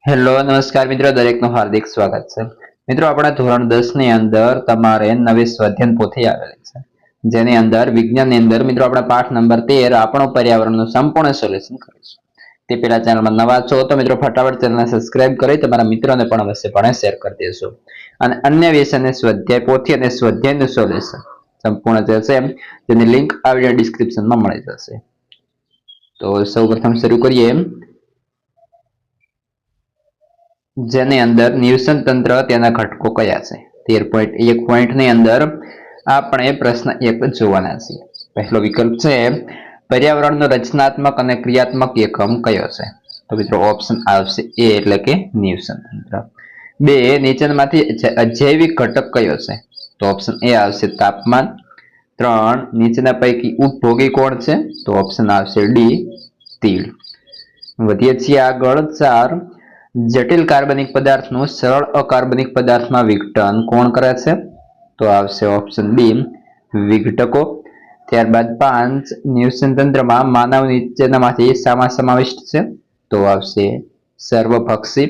Hello નમસ્કાર મિત્રો, દરેકનું હાર્દિક સ્વાગત છે. મિત્રો, આપણા ધોરણ 10 ની અંદર તમારે નવી સ્વાધ્યાયન પોથી આવેલી છે, જેની અંદર વિજ્ઞાનની અંદર મિત્રો આપણા પાઠ નંબર 13 આપણો પર્યાવરણનું સંપૂર્ણ સોલ્યુશન કરીશું. તે પહેલા ચેનલમાં નવા છો તો મિત્રો ફટાફટ ચેનલને સબસ્ક્રાઇબ કરી તમારા મિત્રોને પણ અવશ્યપણે શેર કરી દેશો. અને અન્ય વિષયની સ્વાધ્યાય પોથી અને સ્વાધ્યાયનું સોલ્યુશન સંપૂર્ણ જે છે તેની લિંક આ વિડિયો ડિસ્ક્રિપ્શનમાં મળી જશે. તો સૌપ્રથમ શરૂ કરીએ, જેની અંદર નિવસન તંત્ર તેના ઘટકો કયા છે. 13.1 પોઈન્ટની અંદર આપણે પ્રશ્ન 1 જોવાના છીએ. પહેલો વિકલ્પ છે પર્યાવરણનો રચનાત્મક અને ક્રિયાત્મક એકમ કયો છે. તો મિત્રો ઓપ્શન આવશે એ એટલે કે નિવસન તંત્ર. 2, નીચેનામાંથી અજૈવિક ઘટક કયો છે. તો ઓપ્શન એ આવશે તાપમાન. 3, નીચેના પૈકી ઉપભોગી કોણ છે. તો ઓપ્શન આવશે ડી તીડ. વધીએ છીએ આગળ. 4, જટિલ કાર્બનિક પદાર્થનું સરળ અકાર્બનિક પદાર્થમાં વિઘટન કોણ કરે છે. તો આવશે ઓપ્શન બી વિઘટકો. ત્યારબાદ 5, નિવસન તંત્રમાં માનવ નીચેનામાંથી શામાં સમાવિષ્ટ છે. તો આવશે સર્વભક્ષી.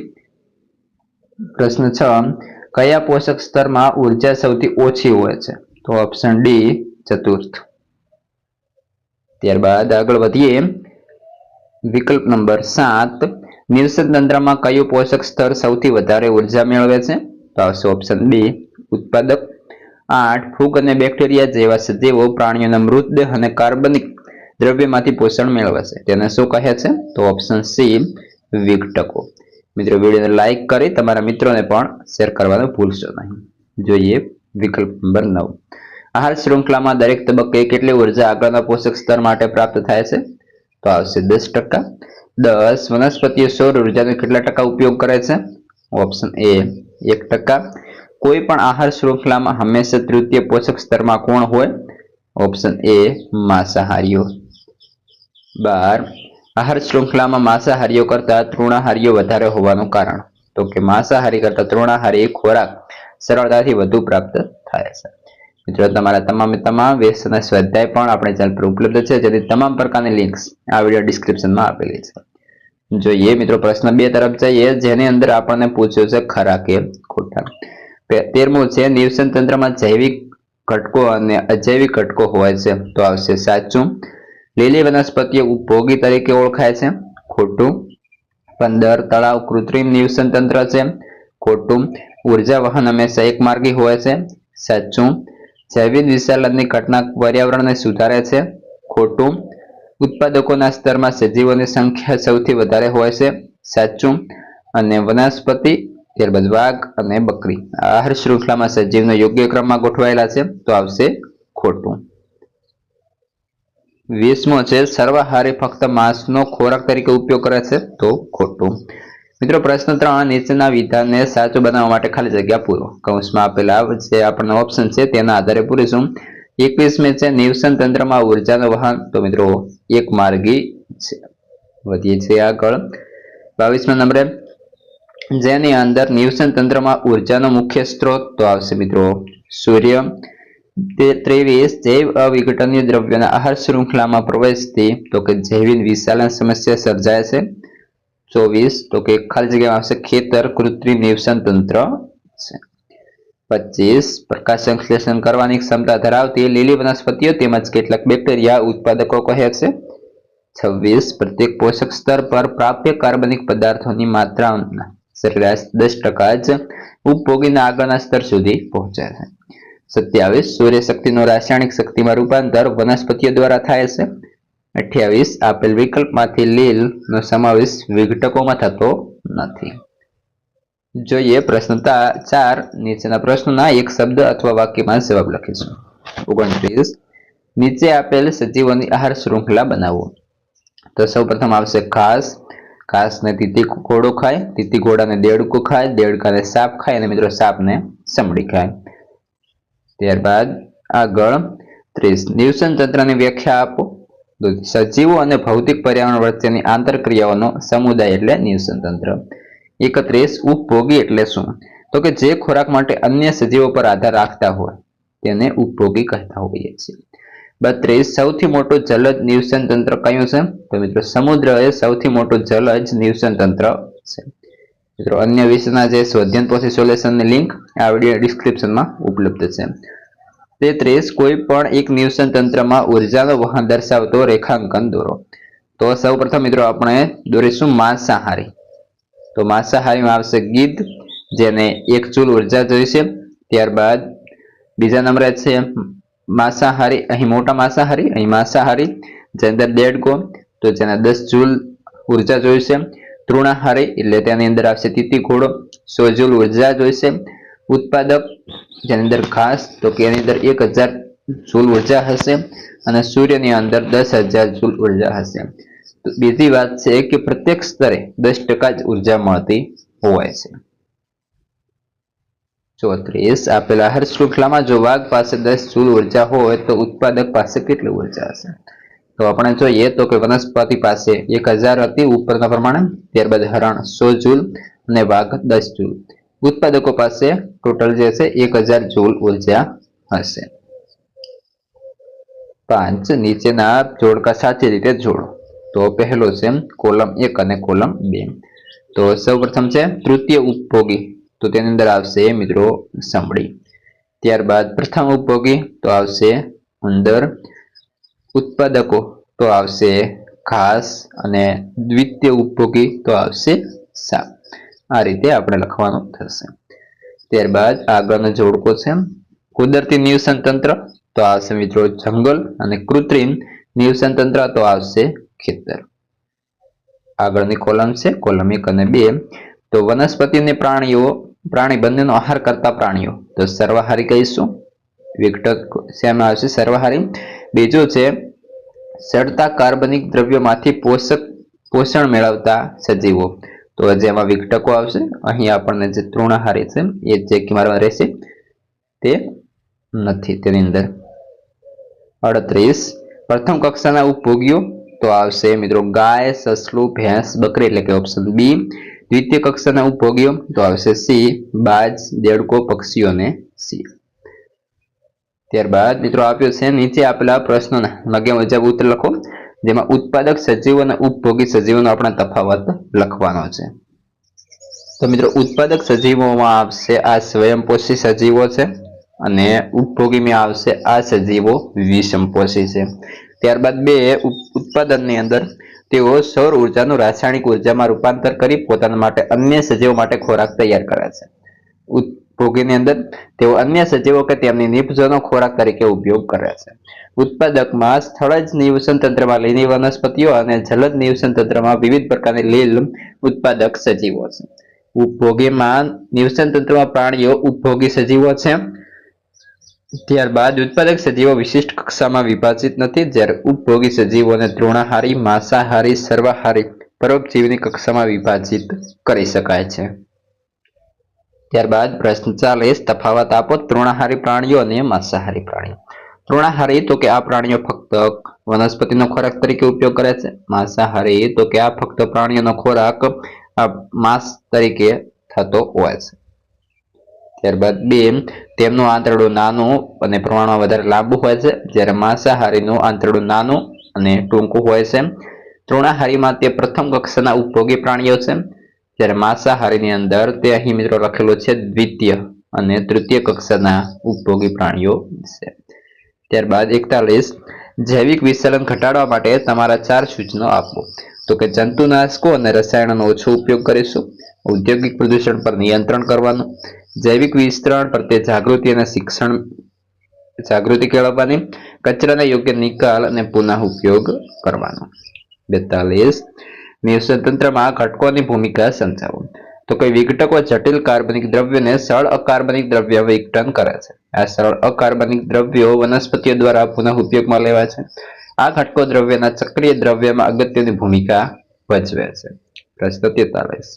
પ્રશ્ન 6, કયા પોષક સ્તરમાં ઉર્જા સૌથી ઓછી હોય છે. તો ઓપ્શન ડી ચતુર્થ. ત્યારબાદ આગળ વધીએ, વિકલ્પ નંબર 7, નિવસન તંત્રમાં કયું પોષક સ્તર સૌથી વધારે ઉર્જા મેળવે છે. તો આવશે ઓપ્શન બી ઉત્પાદક. 8, ફૂગ અને બેક્ટેરિયા જેવા સજીવો પ્રાણીઓના મૃતદેહ અને કાર્બનિક દ્રવ્યમાંથી પોષણ મેળવે છે, તેને શું કહે છે. તો ઓપ્શન સી વિઘટકો. મિત્રો, વિડીયોને લાઈક કરી તમારા મિત્રોને પણ શેર કરવાનું ભૂલશો નહીં. જોઈએ વિકલ્પ નંબર 9, આહાર શૃંખલામાં દરેક તબક્કે કેટલી ઉર્જા આગળના પોષક સ્તર માટે પ્રાપ્ત થાય છે. તો આવશે 10%. 10, વનસ્પતિઓ સૌર ઉર્જાનો કેટલા ટકા ઉપયોગ કરે છે. Option A 1%. કોઈ પણ આહાર શૃંખલામાં હંમેશા તૃતીય પોષક સ્તરમાં કોણ હોય. Option A માંસાહારીઓ. 12, આહાર શૃંખલામાં માંસાહારીઓ કરતા તૃણાહારીઓ વધારે હોવાનું કારણ. તો કે માંસાહારી કરતા તૃણાહારી ખોરાક સરળતાથી વધુ પ્રાપ્ત થાય છે. મિત્રો, તમારા તમામ વિષયના સ્વાધ્યાય પણ આપણી ચેનલ પર ઉપલબ્ધ છે, જેની તમામ પ્રકારની લિંક્સ આ વિડિયો ડિસ્ક્રિપ્શનમાં આપેલી છે. જોઈએ મિત્રો, પ્રશ્ન 2 તરફ જઈએ, જેની અંદર આપણને પૂછ્યું છે ખરા કે ખોટા. 13મું છે નિવસન તંત્રમાં જૈવિક ઘટકો અને અજૈવિક ઘટકો હોય છે. તો આવશે સાચું. લીલી વનસ્પતિઓ ઉપભોગી તરીકે ઓળખાય છે. ખોટું. 15, તળાવ કૃત્રિમ નિવસન તંત્ર છે. ખોટું. ઉર્જા વહન હંમેશા એક માર્ગી હોય છે. સાચું. જૈવિક વિશાલનની ઘટના પર્યાવરણને સુધારે છે. ખોટું. ઉત્પાદકોના સ્તરમાં સજીવોની સંખ્યા સૌથી વધારે હોય છે. સાચું. અને વનસ્પતિ, ત્યારબાદ વાઘ અને બકરી આહાર શૃંખલામાં સજીવનો યોગ્ય ક્રમમાં ગોઠવાયેલા છે. તો આવશે ખોટું. 20મો છે સર્વાહારી ફક્ત માંસનો ખોરાક તરીકે ઉપયોગ કરે છે. તો ખોટું. મિત્રો, પ્રશ્ન 3, નીચેના વિધાનને સાચું બનાવવા માટે ખાલી જગ્યા પૂરો. કૌંસમાં આપેલા જે આપણને ઓપ્શન છે તેના આધારે પૂરીશું. 21મી છે નિવસન તંત્રમાં ઉર્જાનો વહન. તો મિત્રો એક માર્ગી છે. વધીએ છીએ આગળ. 22મા નંબરે, જેની અંદર નિવસન તંત્રમાં ઉર્જાનો મુખ્ય સ્ત્રોત. તો આવશે મિત્રો સૂર્ય. 23, જૈવ અવિઘટનીય દ્રવ્યોના આહાર શૃંખલામાં પ્રવેશથી તો કે જૈવિક વિશાલન સમસ્યા સર્જાય છે. 24, તો કે ખાલી જગ્યામાં આવશે ખેતર કૃત્રિમ નિવસન તંત્ર છે. 25, પ્રકાશ સંશ્લેષણ કરવાની ક્ષમતા ધરાવતી લીલી વનસ્પતિઓ તેમજ કેટલાક બેક્ટેરિયા ઉત્પાદકો કહે છે. 26, પ્રત્યેક પોષક સ્તર પર પ્રાપ્ય કાર્બનિક પદાર્થોની માત્રાના સરેરાશ 10% જ ઉપભોગીના આગળના સ્તર સુધી પહોંચે છે. 27, સૂર્યશક્તિનું રાસાયણિક શક્તિમાં રૂપાંતર વનસ્પતિઓ દ્વારા થાય છે. 28, આપેલ વિકલ્પમાંથી લીલનો સમાવેશ વિઘટકોમાં થતો નથી. જોઈએ પ્રશ્ન 4, નીચેના પ્રશ્નોના એક શબ્દ અથવા વાક્યમાં જવાબ લખીશું. 29, નીચે આપેલ સજીવોની આહાર શૃંખલા બનાવો. તો સૌપ્રથમ આવશે ઘાસ. ઘાસને તીતી ઘોડો ખાય, તીતી ઘોડાને દેડકું ખાય, દેડકાને સાપ ખાય અને મિત્રો સાપને સમડી ખાય. ત્યારબાદ આગળ 30, નિવસન તંત્રની વ્યાખ્યા આપો. સજીવો અને ભૌતિક પર્યાવરણ વચ્ચેની આંતરક્રિયાઓનો સમુદાય એટલે નિવસન તંત્ર. 31, ઉપભોગી એટલે શું. તો કે જે ખોરાક માટે અન્ય સજીવો પર આધાર રાખતા હોય તેને ઉપભોગી કહેતા હોઈએ છીએ. 32, સૌથી મોટું જલજ નિવસન તંત્ર કયું છે. તો મિત્રો સમુદ્ર એ સૌથી મોટું જલજ નિવસન તંત્ર છે. મિત્રો અન્ય વિષયના જે સ્વાધ્યાયન પોથી સોલ્યુશનની લિંક આ વિડીયો ડિસ્ક્રિપ્શનમાં ઉપલબ્ધ છે. 33 કોઈ પણ એક નિવસન તંત્રમાં ઉર્જાનો વહન દર્શાવતો રેખાંકન દોરો. તો સૌપ્રથમ મિત્રો આપણે દોરીશું માંસાહારી. તો માંસાહારીમાં આવશે ગીધ, જેને 1 જૂલ ઉર્જા જોઈશે. ત્યારબાદ બીજા નંબરે છે માંસાહારી, અહીં મોટા માંસાહારી, અહીં માંસાહારી જેની અંદર દેડકો, તો જેને 10 જૂલ ઉર્જા જોઈશે. તૃણાહારી એટલે તેની અંદર આવશે તીતી ઘોડો, 100 જૂલ ઉર્જા જોઈશે. ઉત્પાદક જેની અંદર ઘાસ, તો કે એની અંદર 1000 જૂલ ઉર્જા હશે અને સૂર્યની અંદર 10,000 જૂલ ઉર્જા હશે. તો બીજી વાત છે કે પ્રત્યેક સ્તરે 10% જ ઉર્જા મળતી હોય છે. 34 આપેલા આહાર શૃંખલામાં જો વાઘ પાસે 10 જૂલ ઉર્જા હોય તો ઉત્પાદક પાસે કેટલી ઉર્જા હશે? તો આપણે જોઈએ તો કે વનસ્પતિ પાસે 1000 હતી ઉપરના પ્રમાણે, ત્યારબાદ હરણ 100 જૂલ અને વાઘ 10 જૂલ. ઉત્પાદકો પાસે ટોટલ જે છે 1000 જૂલ ઉર્જા હશે. 5 નીચેના જોડકા સાચી રીતે જોડો. તો પહેલો છે કોલમ 1 અને કોલમ 2. તો સૌપ્રથમ છે તૃતીય ઉપભોગી, તો તેની અંદર આવશે મિત્રો સમડી. ત્યારબાદ પ્રથમ ઉપભોગી તો આવશે ઉંદર. ઉત્પાદકો તો આવશે ઘાસ અને દ્વિતીય ઉપભોગી તો આવશે સાપ. આ રીતે આપણે લખવાનું થશે. ત્યારબાદ આગળનો જોડકો છે કુદરતી નિવસન તંત્ર, તો આવશે મિત્રો જંગલ, અને કૃત્રિમ નિવસન તંત્ર તો આવશે ખેતર. આગળની કોલમ છે કોલમ 1 અને 2. તો વનસ્પતિ અને પ્રાણી બંનેનો આહાર કરતા પ્રાણીઓ, તો સર્વાહારી કહીશું. વિઘટક શેમાં આવશે? સર્વાહારી. બીજું છે સડતા કાર્બનિક દ્રવ્યોમાંથી પોષણ મેળવતા સજીવો, તો જેમાં વિઘટકો આવશે. અહીં આપણને જે તૃણાહારી છે એ ચેક મારવા રહેશે, તે નથી તેની અંદર. 38 પ્રથમ કક્ષાના ઉપભોગીઓ, તો આવશે મિત્રો ગાય, સસલું, ભેંસ, બકરી એટલે કે ઓપ્શન બી. દ્વિતીય કક્ષાના ઉપભોગીઓ તો આવશે સી, બાજ, દેડકો, પક્ષીઓ અને સી. ત્યારબાદ મિત્રો આપ્યું છે નીચે આપેલા પ્રશ્નોના ભાગ્ય મુજબ ઉત્તર લખો, જેમાં ઉત્પાદક સજીવો અને ઉપભોગી સજીવોનો આપણે તફાવત લખવાનો છે. તો મિત્રો ઉત્પાદક સજીવોમાં આવશે આ સ્વયંપોષી સજીવો છે અને ઉપભોગીમાં આવશે આ સજીવો વિષમપોષી છે. ત્યારબાદ 2 ઉત્પાદનની અંદર તેઓ સૌર ઉર્જાનું રાસાયણિક ઉર્જામાં રૂપાંતર કરી પોતાના માટે અન્ય સજીવો માટે ખોરાક તૈયાર કરે છે. ઉપભોગીની અંદર તેઓ અન્ય સજીવો કે તેમની નિપજોનો ખોરાક તરીકે ઉપયોગ કરે છે. ઉત્પાદકમાં સ્થળજ નિવસન તંત્રમાં લીલી વનસ્પતિઓ અને જલદ નિવસન તંત્રમાં વિવિધ પ્રકારની લીલ ઉત્પાદક સજીવો છે. ઉપભોગીમાં નિવસન તંત્રમાં પ્રાણીઓ ઉપભોગી સજીવો છે. ત્યારબાદ ઉત્પાદક સજીવો વિશિષ્ટ કક્ષામાં વિભાજિત નથી, જ્યારે ઉપભોગી સજીવોને તૃણાહારી, માંસાહારી, સર્વાહારી, પરોપજીવીની કક્ષામાં વિભાજિત કરી શકાય છે. ત્યારબાદ પ્રશ્ન 40 તફાવત આપો તૃણાહારી પ્રાણીઓ અને માંસાહારી પ્રાણીઓ. તૃણાહારી તો કે આ પ્રાણીઓ ફક્ત વનસ્પતિનો ખોરાક તરીકે ઉપયોગ કરે છે. માંસાહારી તો કે આ ફક્ત પ્રાણીઓનો ખોરાક માંસ તરીકે થતો હોય છે. ત્યારબાદ 2 તેમનું આંતરડું નાનું અને પ્રમાણમાં વધારે લાંબુ હોય છે, જ્યારે માંસાહારીનું આંતરડું નાનું અને ટૂંકું હોય છે. તૃણાહારીમાં તે પ્રથમ કક્ષાના ઉપભોગી પ્રાણીઓ છે, જ્યારે માંસાહારીની અંદર તે અહીં મિત્રો લખેલું છે દ્વિતીય અને તૃતીય કક્ષાના ઉપભોગી પ્રાણીઓ છે. ત્યારબાદ 41 જૈવિક વિચલન ઘટાડવા માટે તમારા 4 સૂચનો આપો. તો કે જંતુનાશકો અને રસાયણોનો ઓછો ઉપયોગ કરીશું, ઔદ્યોગિક પ્રદૂષણ પર નિયંત્રણ કરવાનું, જૈવિક વિસ્તરણ પ્રત્યે જાગૃતિ કેળવવાની, કચરાના યોગ્ય નિકાલ અને પુનઃ ઉપયોગ કરવાનો. 42 નિવસન તંત્રમાં ઘટકોની ભૂમિકા સમજાવો. તો કે વિઘટકો જટિલ કાર્બનિક દ્રવ્યોને સરળ અકાર્બનિક દ્રવ્ય વિઘટન કરે છે. આ સરળ અકાર્બનિક દ્રવ્યો વનસ્પતિઓ દ્વારા પુનઃ ઉપયોગમાં લેવાય છે. આ ઘટકો દ્રવ્યના ચક્રીય દ્રવ્યમાં અગત્યની ભૂમિકા ભજવે છે. પ્રશ્ન 43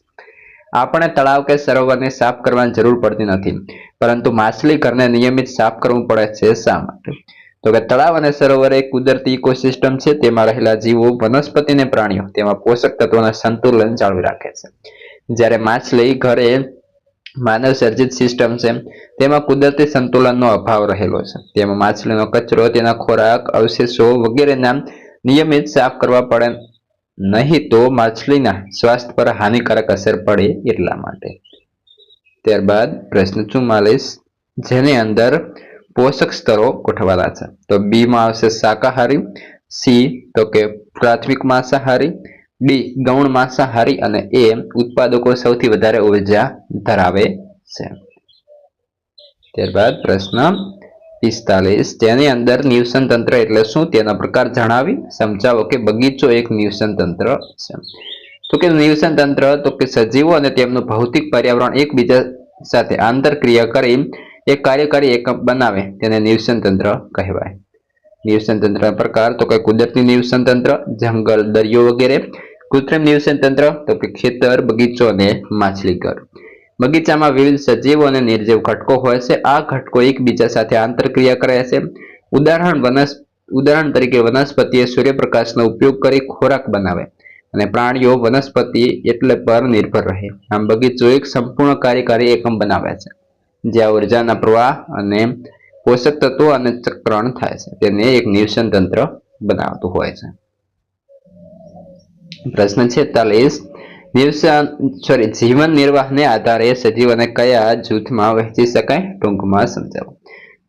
આપણે તળાવ કે સરોવરને સાફ કરવાની જરૂર પડતી નથી, પરંતુ માછલી ઘરને નિયમિત સાફ કરવું પડે છે, શા માટે? તો કે તળાવ અને સરોવર એક કુદરતી ઇકોસિસ્ટમ છે. તેમાં રહેલા જીવો, વનસ્પતિ અને પ્રાણીઓ તેમાં પોષક તત્વોના સંતુલન જાળવી રાખે છે. જ્યારે માછલી ઘરે માનવ સર્જિત સિસ્ટમ છે, તેમાં કુદરતી સંતુલનનો અભાવ રહેલો છે. તેમાં માછલીનો કચરો, તેના ખોરાક અવશેષો વગેરેના નિયમિત સાફ કરવા પડે નહીં તો માછલીના સ્વાસ્થ્ય પર હાનિકારક અસર પડે એટલા માટે. ત્યારબાદ પ્રશ્ન 44, જેની અંદર પોષક સ્તરો ગોઠવાના છે. તો બી માં આવશે શાકાહારી, સી તો કે પ્રાથમિક માંસાહારી, ડી ગૌણ માંસાહારી અને એ ઉત્પાદકો સૌથી વધારે ઉર્જા ધરાવે છે. ત્યારબાદ પ્રશ્ન 45, તેની અંદર નિવસન તંત્ર એટલે શું, તેના પ્રકાર જણાવી સમજાવો કે બગીચો એક નિવસન તંત્ર છે. તો કે નિવસન તંત્ર તો કે સજીવો અને તેમનું ભૌતિક પર્યાવરણ એકબીજા સાથે આંતરક્રિયા કરી એક કાર્યકારી એકમ બનાવે તેને નિવસન તંત્ર કહેવાય. નિવસન તંત્રના પ્રકાર તો કે કુદરતી નિવસન તંત્ર, જંગલ, દરિયો વગેરે. કૃત્રિમ નિવસન તંત્ર તો કે ખેતર, બગીચો અને માછલીઘર. બગીચામાં વિવિધ સજીવો અને નિર્જીવ ઘટકો હોય છે. આ ઘટકો એકબીજા સાથે આંતરક્રિયા કરે છે. ઉદાહરણ તરીકે વનસ્પતિએ સૂર્યપ્રકાશનો ઉપયોગ કરી ખોરાક બનાવે અને પ્રાણીઓ વનસ્પતિ એટલે પર નિર્ભર રહે. આમ બગીચો એક સંપૂર્ણ કાર્યકારી એકમ બનાવે છે જ્યાં ઉર્જાના પ્રવાહ અને પોષક તત્વો અને ચક્રણ થાય છે. તેને એક નિવસન તંત્ર બનાવતું હોય છે. પ્રશ્ન 46, જીવન નિર્વાહને આધારે સજીવોને કયા જૂથમાં વહેંચી શકાય, ટૂંકમાં સમજાવો.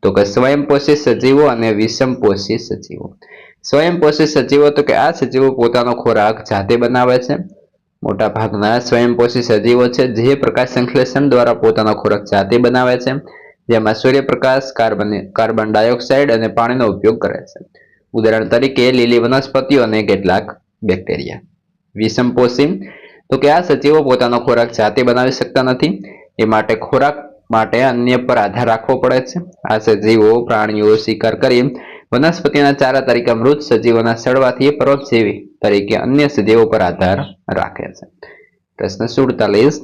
તો કે સ્વયંપોષી સજીવો અને વિષમપોષી સજીવો. સ્વયંપોષી સજીવો તો કે આ સજીવો પોતાનો ખોરાક જાતે બનાવે છે. મોટા ભાગના સ્વયંપોષી સજીવો છે જે પ્રકાશ સંશ્લેષણ દ્વારા પોતાનો ખોરાક જાતે બનાવે છે, જેમાં સૂર્યપ્રકાશ, કાર્બન ડાયોક્સાઇડ અને પાણીનો ઉપયોગ કરે છે. ઉદાહરણ તરીકે લીલી વનસ્પતિઓ અને કેટલાક બેક્ટેરિયા. વિષમપોષી તો કે આ સજીવો પોતાનો ખોરાક જાતે બનાવી શકતા નથી, એ માટે ખોરાક માટે અન્ય પર આધાર રાખવો પડે છે. આ સજીવો પ્રાણીઓ શિકાર કરી વનસ્પતિના ચારા તરીકે મૃત સજીવોના સડવાથી પરોપજીવી તરીકે અન્ય સજીવો પર આધાર રાખે છે. પ્રશ્ન 47,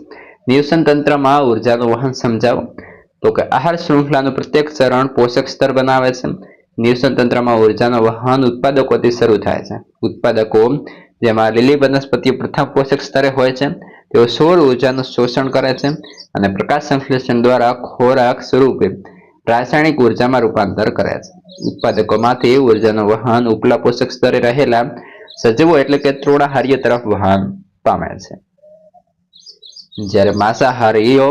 નિવસન તંત્રમાં ઉર્જાનું વહન સમજાવો. તો કે આહાર શૃંખલાનું પ્રત્યેક ચરણ પોષક સ્તર બનાવે છે. નિવસન તંત્રમાં ઉર્જાનું વહન ઉત્પાદકોથી શરૂ થાય છે. ઉત્પાદકો જેમાં લીલી વનસ્પતિઓ પ્રથમ પોષક સ્તરે હોય છે. તેઓ સૌર ઉર્જાનું શોષણ કરે છે અને પ્રકાશ સંશ્લેષણ દ્વારા ખોરાક સ્વરૂપે રાસાયણિક ઉર્જામાં રૂપાંતર કરે છે. ઉત્પાદકોમાંથી ઉર્જાનું વહન ઉપલા પોષક સ્તરે રહેલા સજીવો એટલે કે તૃણાહારીઓ તરફ વહન પામે છે. જ્યારે માંસાહારીઓ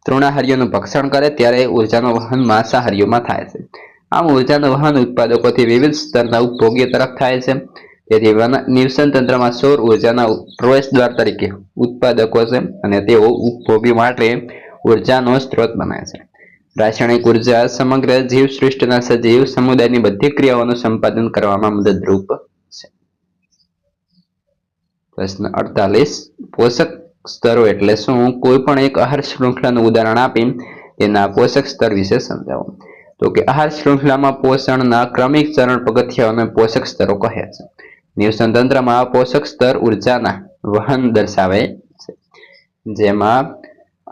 તૃણાહારીઓનું ભક્ષણ કરે ત્યારે ઉર્જાનું વહન માંસાહારીઓમાં થાય છે. આમ ઉર્જાનું વહન ઉત્પાદકોથી વિવિધ સ્તરના ઉપભોગ્ય તરફ થાય છે. તેથી નિવસન તંત્રમાં સૌર ઉર્જાના પ્રવેશ દ્વાર તરીકે ઉત્પાદકો છે અને તેઓ ઉપભોગી માટે ઉર્જાનો સ્ત્રોત બને છે. રાસાયણિક ઉર્જા સમગ્ર જીવસૃષ્ટિના સજીવ સમુદાયની બધી ક્રિયાઓનું સંપાદન કરવામાં મદદરૂપ છે. પ્રશ્ન 48, પોષક સ્તરો એટલે શું, કોઈ પણ એક આહાર શૃંખલાનું ઉદાહરણ આપી તેના પોષક સ્તર વિશે સમજાવો. તો કે આહાર શૃંખલામાં પોષણના ક્રમિક ચરણ પગથિયાઓને પોષક સ્તરો કહે છે. નિવસન તંત્રમાં પોષક સ્તર ઉર્જાના વહન દર્શાવે છે. જેમાં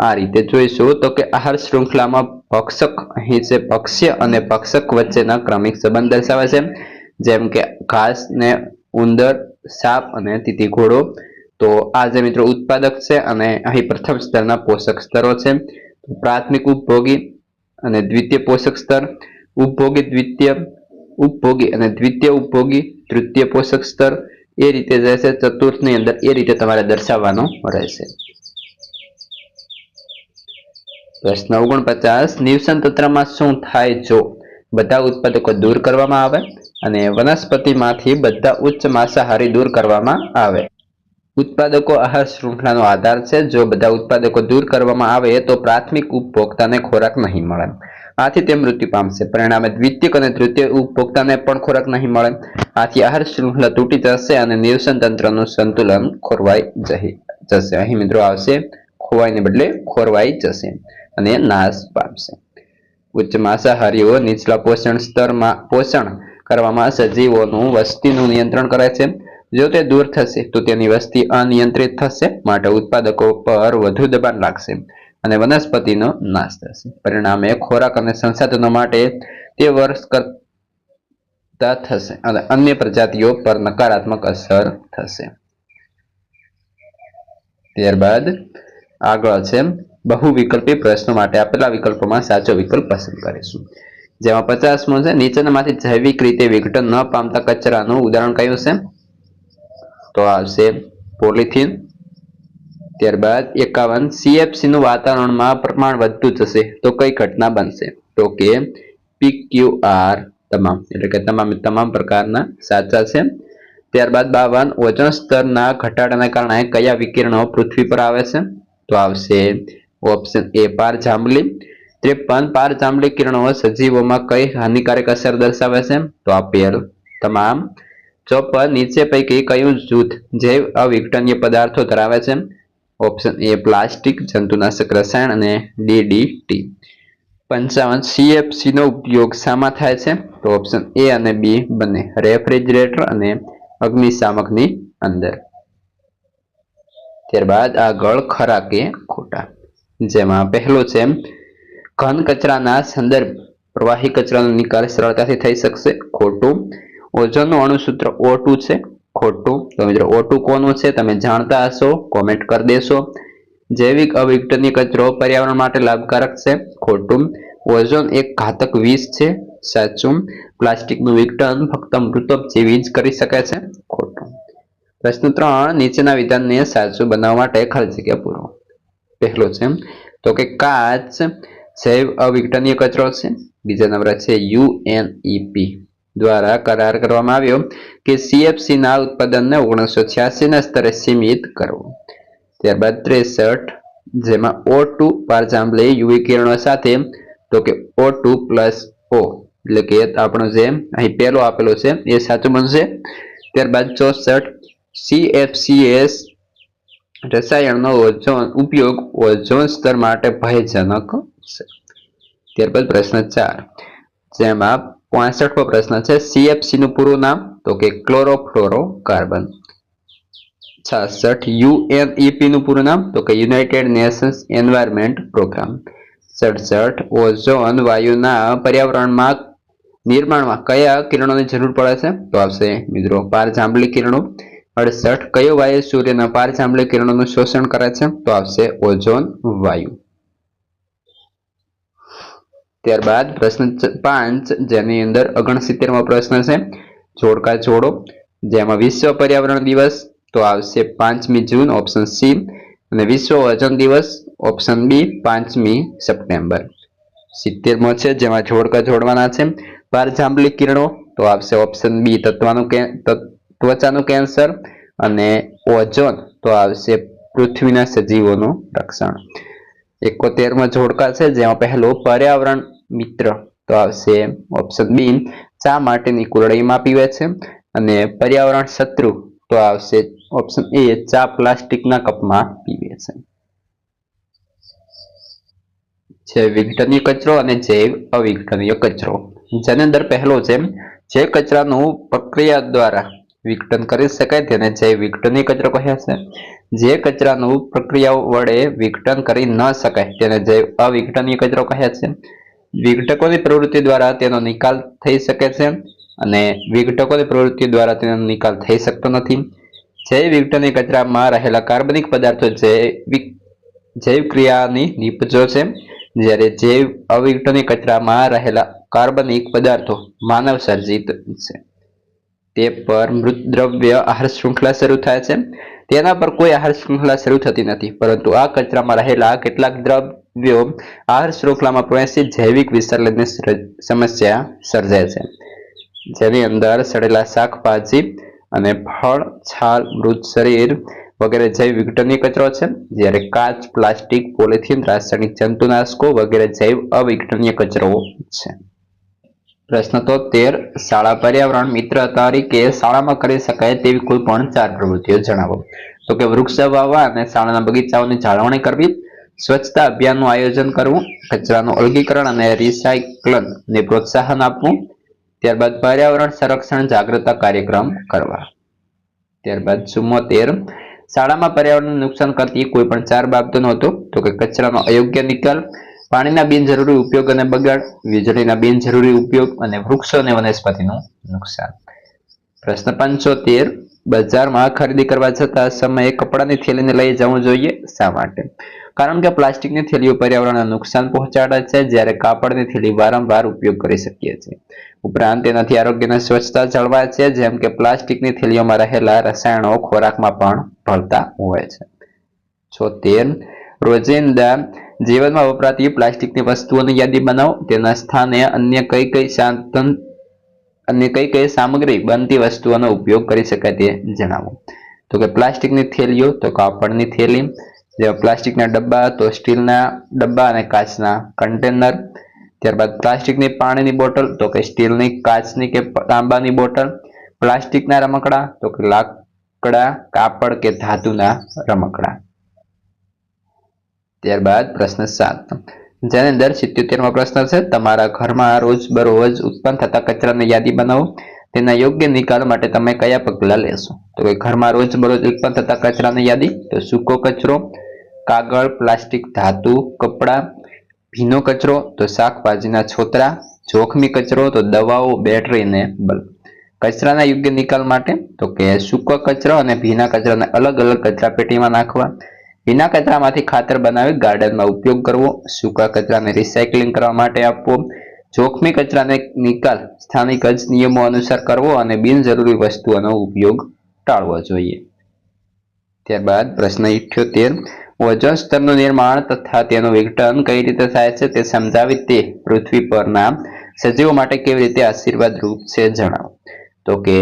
આ રીતે જોઈશું તો કે આહાર શૃંખલામાં ભક્ષક, અહીં છે ભક્ષ્ય અને ભક્ષક વચ્ચેના ક્રમિક સંબંધ દર્શાવે છે. જેમ કે ઘાસ ને ઉંદર, સાપ અને તીતીઘોડો. તો આ જે મિત્રો ઉત્પાદક છે અને અહીં પ્રથમ સ્તરના પોષક સ્તરો છે. પ્રાથમિક ઉપભોગી અને દ્વિતીય પોષક સ્તર, ઉપભોગી, દ્વિતીય ઉપભોગી અને દ્વિતીય ઉપભોગી, તૃતીય પોષક સ્તર. એ રીતે જે છે ચતુર્થની અંદર એ રીતે તમારે દર્શાવવાનું રહેશે. પ્રશ્ન 49, નિવસન તંત્રમાં શું થાય જો બધા ઉત્પાદકો દૂર કરવામાં આવે અને વનસ્પતિમાંથી બધા ઉચ્ચ માંસાહારી દૂર કરવામાં આવે. ઉત્પાદકો આહાર શૃંખલાનો આધાર છે. જો બધા ઉત્પાદકો દૂર કરવામાં આવે તો પ્રાથમિક ઉપભોક્તાને ખોરાક નહીં મળે. આથી તે મૃત્યુ પામશે. પરિણામે દ્વિતીય અને તૃતીય ઉપભોક્તાને પણ ખોરાક નહીં મળે. આથી આહાર શૃંખલા તૂટી જશે અને નિવસન તંત્રનું સંતુલન ખોરવાઈ જશે. અહીં મિત્રો આવશે ખોવાઈને બદલે ખોરવાઈ જશે અને નાશ પામશે. ઉચ્ચ માંસાહારીઓ નીચલા પોષણ સ્તરમાં પોષણ કરવામાં સજીવોનું વસ્તીનું નિયંત્રણ કરે છે. જો તે દૂર થશે તો તેની વસ્તી અનિયંત્રિત થશે, માટે ઉત્પાદકો પર વધુ દબાણ લાગશે અને વનસ્પતિનો નાશ થશે. પરિણામે ખોરાક અને સંસાધનો માટે તે વર્ષ કરતા થશે અને અન્ય પ્રજાતિઓ પર નકારાત્મક અસર થશે. ત્યારબાદ આગળ છે બહુ વિકલ્પી પ્રશ્નો માટે આપેલા વિકલ્પોમાં સાચો વિકલ્પ પસંદ કરીશું. જેમાં 50મો છે નીચેનામાંથી જૈવિક રીતે વિઘટન ન પામતા કચરાનું ઉદાહરણ કયું છે. તો આવશે પોલિથીન. ત્યારબાદ 51 CFC નું વાતાવરણમાં પ્રમાણ વધતું જશે તો કઈ ઘટના બનશે? તો કે PQR તમામ, એટલે કે તમામ પ્રકારના સાચા છે. ત્યારબાદ 52 ઓઝોન સ્તરના ઘટાડાના કારણે કયા વિકિરણો પૃથ્વી પર આવે છે? તો આવશે ઓપ્શન A પારજાંબલી. 53 પારજાંબલી કિરણો સજીવોમાં કઈ હાનિકારક અસર દર્શાવે છે? તો આપેલ તમામ. 54 નીચે પૈકી કયું જૂથ જૈવ અવિઘટનીય પદાર્થો ધરાવે છે? ઓપ્શન A પ્લાસ્ટિક, જંતુનાશક રસાયણ અને DDT. 55 CFC નો ઉપયોગ શામાં થાય છે? તો ઓપ્શન A અને B બંને, રેફ્રિજરેટર અને અગ્નિશામકની અંદર. ત્યારબાદ આગળ ખરા કે ખોટા, જેમાં પહેલો છે ઘન કચરાના સંદર્ભ પ્રવાહી કચરાનો નિકાલ સરળતાથી થઈ શકશે. ખોટું. ઓઝોનનું અણુસૂત્ર O2 છે. ખોટું. તો મિત્રો O2 કોનું છે તમે જાણતા હશો, કોમેન્ટ કરી દેશો. જૈવિક અવિઘટનીય કચરો પર્યાવરણ માટે લાભકારક છે. ખોટું. ઓઝોન એક ઘાતક વિષ છે. સાચું. પ્લાસ્ટિકનું વિઘટન ફક્ત મૃતક જીવી જ કરી શકે છે. ખોટું. પ્રશ્ન 3 નીચેના વિધાનને સાચું બનાવવા માટે ખાલી જગ્યા પૂરો. પહેલો છે તો કે કાચ જૈવ અવિઘટનીય કચરો છે. બીજા નંબર છે UNEP દ્વારા કરાર કરવામાં આવ્યો કે CFC ના ઉત્પાદનને 1986 ના સ્તરે સીમિત કરવું. ત્યારબાદ 63 જેમાં O2 પારજાંબલી યુવી કિરણો સાથે, તો કે O2 + O, એટલે કે આપણો જે અહીં પહેલો આપેલો છે એ સાચું બનશે. ત્યારબાદ 64 CFCS રસાયણનો ઉપયોગ ઓઝોન સ્તર માટે ભયજનક છે. ત્યારબાદ પ્રશ્ન 4 જેમાં 65મો પ્રશ્ન છે CFC નું પૂરું નામ? તો કે ક્લોરોફ્લોરોકાર્બન. 66 UNEP નું પૂરું નામ? તો કે united nations environment programme. 67 ozone વાયુના પર્યાવરણમાં નિર્માણમાં કયા કિરણોની જરૂર પડે છે? તો આવશે મિત્રો પારજાંબલી કિરણો. 68 કયો વાયુ સૂર્યના પારજાંબલી કિરણોનું શોષણ કરે છે? તો આવશે ઓઝોન વાયુ. ત્યારબાદ પ્રશ્ન 5 જેની અંદર 69મો પ્રશ્ન છે જોડકા જોડો, જેમાં વિશ્વ પર્યાવરણ દિવસ તો આવશે 5મી જૂન ઓપ્શન C, અને વિશ્વ ઓઝોન દિવસ ઓપ્શન B 5મી સપ્ટેમ્બર. 70મો છે જેમાં જોડકા જોડવાના છે. પારજાંબલી કિરણો તો આવશે ઓપ્શન B ત્વચાનું કેન્સર, અને ઓઝોન તો આવશે પૃથ્વીના સજીવોનું રક્ષણ. 71મો જોડકા છે જેમાં પહેલો પર્યાવરણ મિત્ર તો આવશે ઓપ્શન B ચા માટેની કુલડીમાં પીવે છે, અને પર્યાવરણ શત્રુ તો આવશે ઓપ્શન A ચા પ્લાસ્ટિકના કપમાં પીવે છે. જૈવ વિઘટનીય કચરો અને જૈવ અવિઘટનીય કચરો, જેની અંદર પહેલો છે જે કચરાનું પ્રક્રિયા દ્વારા વિઘટન કરી શકાય તેને જૈવ વિઘટનીય કચરો કહે છે. જે કચરાનું પ્રક્રિયાઓ વડે વિઘટન કરી ન શકાય તેને જૈવ અવિઘટનીય કચરો કહે છે. વિઘટકોની પ્રવૃત્તિ દ્વારા તેનો નિકાલ થઈ શકે છે, અને વિઘટકોની પ્રવૃત્તિ દ્વારા તેનો નિકાલ થઈ શકતો નથી. જૈવ વિઘટનીય કચરામાં રહેલા કાર્બનિક પદાર્થો જૈવ ક્રિયાની નિપજો છે, જ્યારે જૈવ અવિઘટનીય કચરામાં રહેલા કાર્બનિક પદાર્થો માનવ સર્જિત છે. તે પર મૃત દ્રવ્ય આહાર શૃંખલા શરૂ થાય છે. તેના પર કોઈ આહાર શૃંખલા શરૂ થતી નથી, પરંતુ આ કચરામાં રહેલા કેટલાક દ્રવ્યો આહાર શૃંખલામાં પ્રવેશી જૈવિક વિસર્જનની સમસ્યા સર્જાય છે, જેની અંદર સડેલા શાકભાજી અને ફળ, છાલ, મૃત શરીર વગેરે જૈવ વિઘટનીય કચરો છે, જ્યારે કાચ, પ્લાસ્ટિક, પોલિથીન, રાસાયણિક જંતુનાશકો વગેરે જૈવ અવિઘટનીય કચરો છે. પ્રશ્ન 73 શાળા પર્યાવરણ મિત્ર તરીકે શાળામાં કરી શકાય તેવી કોઈ પણ 4 પ્રવૃત્તિઓ જણાવો. તો કે વૃક્ષ વાવવા અને શાળાના બગીચાઓની જાળવણી કરવી, સ્વચ્છતા અભિયાનનું આયોજન કરવું, કચરાનું અલગીકરણ અને રિસાયક્લને પ્રોત્સાહન આપવું, ત્યારબાદ પર્યાવરણ સંરક્ષણ જાગૃતતા કાર્યક્રમ કરવા. ત્યારબાદ 74 શાળામાં પર્યાવરણને નુકસાન કરતી કોઈ પણ 4 બાબતો હતો. તો કે કચરાનો અયોગ્ય નિકાલ, પાણીના બિનજરૂરી ઉપયોગ અને બગાડ, વીજળીના બિનજરૂરી ઉપયોગ, અને વૃક્ષો અને વનસ્પતિનું નુકસાન. પ્રશ્ન 75 બજારમાં ખરીદી કરવા જતા સમયે કપડાની થેલીને લઈ જવું જોઈએ, શા માટે? કારણ કે પ્લાસ્ટિકની થેલીઓ પર્યાવરણને નુકસાન પહોંચાડે છે, જ્યારે કાપડની થેલી વારંવાર ઉપયોગ કરી શકીએ છીએ. ઉપરાંત તેનાથી આરોગ્યની સ્વચ્છતા જળવાય છે, જેમ કે પ્લાસ્ટિકની થેલીઓમાં રહેલા રસાયણો ખોરાકમાં પણ ભળતા હોય છે. 76 રોજિંદા જીવનમાં વપરાતી પ્લાસ્ટિકની વસ્તુઓની યાદી બનાવો. તેના સ્થાને અન્ય કઈ કઈ સામગ્રી બનતી વસ્તુઓનો ઉપયોગ કરી શકાય તે જણાવો. તો કે પ્લાસ્ટિકની થેલીઓ, તો કાપડની થેલી, જેવા પ્લાસ્ટિકના ડબ્બા, તો સ્ટીલના ડબ્બા અને કાચના કન્ટેનર. ત્યારબાદ પ્લાસ્ટિકની પાણીની બોટલ, તો કે સ્ટીલની, કાચની કે તાંબાની બોટલ. પ્લાસ્ટિકના રમકડા, તો કે લાકડા, કાપડ કે ધાતુના રમકડા. ત્યારબાદ પ્રશ્ન 7, જેની અંદર 77મો પ્રશ્ન છે, તમારા ઘરમાં રોજબરોજ ઉત્પન્ન થતા કચરાની યાદી બનાવો. તેના યોગ્ય નિકાલ માટે તમે કયા પગલાં લેશો? તો કે ઘરમાં રોજબરોજ ઉત્પન્ન થતા કચરાની યાદી, તો સૂકો કચરો, કાગળ, પ્લાસ્ટિક, ધાતુ, કપડાં. ભીનો કચરો, તો શાકભાજીના છોતરા. જોખમી કચરો, તો દવાઓ, બેટરી અને બલ્બ. કચરાના યોગ્ય નિકાલ માટે, તો કે સૂકો કચરો અને ભીના કચરાને અલગ અલગ કચરા પેટીમાં નાખવા. ભીના કચરામાંથી ખાતર બનાવી ગાર્ડનમાં ઉપયોગ કરવો. સૂકા કચરાને રિસાયકલિંગ કરવા માટે આપવો. જોખમી કચરાને નિકાલ સ્થાનિક જ નિયમો અનુસાર કરવો અને બિનજરૂરી વસ્તુઓનો ઉપયોગ ટાળવો જોઈએ. ત્યારબાદ પ્રશ્ન 78, ઓઝોન સ્તરનું નિર્માણ તથા તેનું વિઘટન કઈ રીતે થાય છે તે સમજાવી તે પૃથ્વી પરના સજીવો માટે કેવી રીતે આશીર્વાદ રૂપ છે જણાવો. તો કે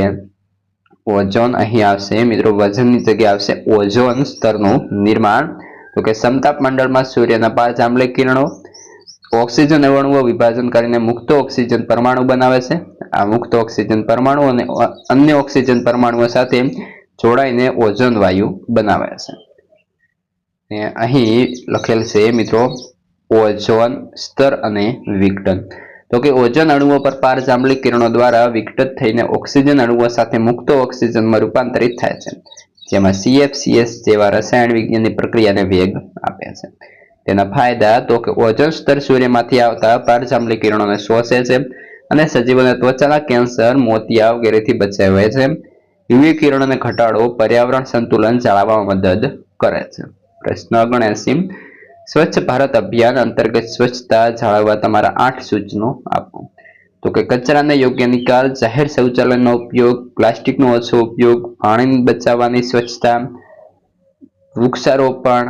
ઓઝોન અહીં આવશે મિત્રો, વજનની જગ્યાએ આવશે ઓઝોન સ્તરનું નિર્માણ. તો કે સમતાપ મંડળમાં સૂર્યના 5 જાંબલી કિરણો ઓક્સિજન અણુઓ વિભાજન કરીને મુક્ત ઓક્સિજન પરમાણુ બનાવે છે. આ મુક્ત ઓક્સિજન પરમાણુ અને અન્ય ઓક્સિજન પરમાણુઓ સાથે જોડાઈને ઓઝોન વાયુ બનાવે છે. અહીં લખેલ છે મિત્રો ઓઝોન સ્તર અને વિઘટન. તો કે ઓઝોન અણુઓ પર પારજાંબલિક કિરણો દ્વારા વિઘટિત થઈને ઓક્સિજન અણુઓ સાથે મુક્ત ઓક્સિજનમાં રૂપાંતરિત થાય છે, જેમાં CFCS જેવા રસાયણ વિજ્ઞાનની પ્રક્રિયાને વેગ આપે છે. તેના ફાયદા, તો કે ઓઝોન સ્તર સૂર્યમાંથી આવતા પારજાંબલિક કિરણોને શોષે છે અને સજીવોને ત્વચાના કેન્સર, મોતિયા વગેરેથી બચાવે છે. UV કિરણોને ઘટાડો પર્યાવરણ સંતુલન જાળવવામાં મદદ કરે છે. પ્રશ્ન 79, સ્વચ્છ ભારત અભિયાન અંતર્ગત સ્વચ્છતા જાળવવા તમારા 8 સૂચનો આપો. તો કે કચરાને યોગ્ય નિકાલ, જાહેર શૌચાલયનો ઉપયોગ, પ્લાસ્ટિકનો ઓછો ઉપયોગ, પાણી બચાવવાની સ્વચ્છતા, વૃક્ષારોપણ,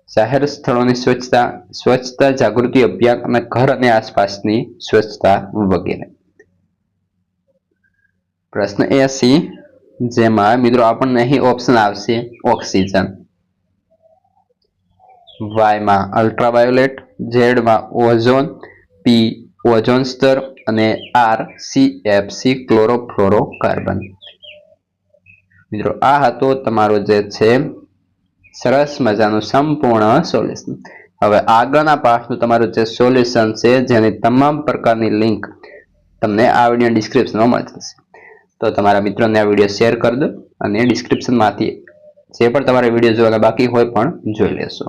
જાહેર સ્થળોની સ્વચ્છતા, સ્વચ્છતા જાગૃતિ અભિયાન અને ઘર અને આસપાસની સ્વચ્છતા વગેરે. પ્રશ્ન 80, જેમાં મિત્રો આપણને અહીં ઓપ્શન આવશે ઓક્સિજન, વાયમાં અલ્ટ્રાવાયોલેટ, ઝેડમાં ઓઝોન, પી ઓઝોન સ્તર અને આર CFC ક્લોરોફ્લોરોકાર્બન. મિત્રો આ હતો તમારો જે છે સરસ મજાનું સંપૂર્ણ સોલ્યુશન. હવે આગળના પાઠનું તમારું જે સોલ્યુશન છે, જેની તમામ પ્રકારની લિંક તમને આ વિડીયો ડિસ્ક્રિપ્શનમાં મળી જશે. તો તમારા મિત્રોને આ વિડીયો શેર કરી દો અને ડિસ્ક્રિપ્શનમાંથી જે પણ તમારે વિડીયો જોવાના બાકી હોય પણ જોઈ લેશો.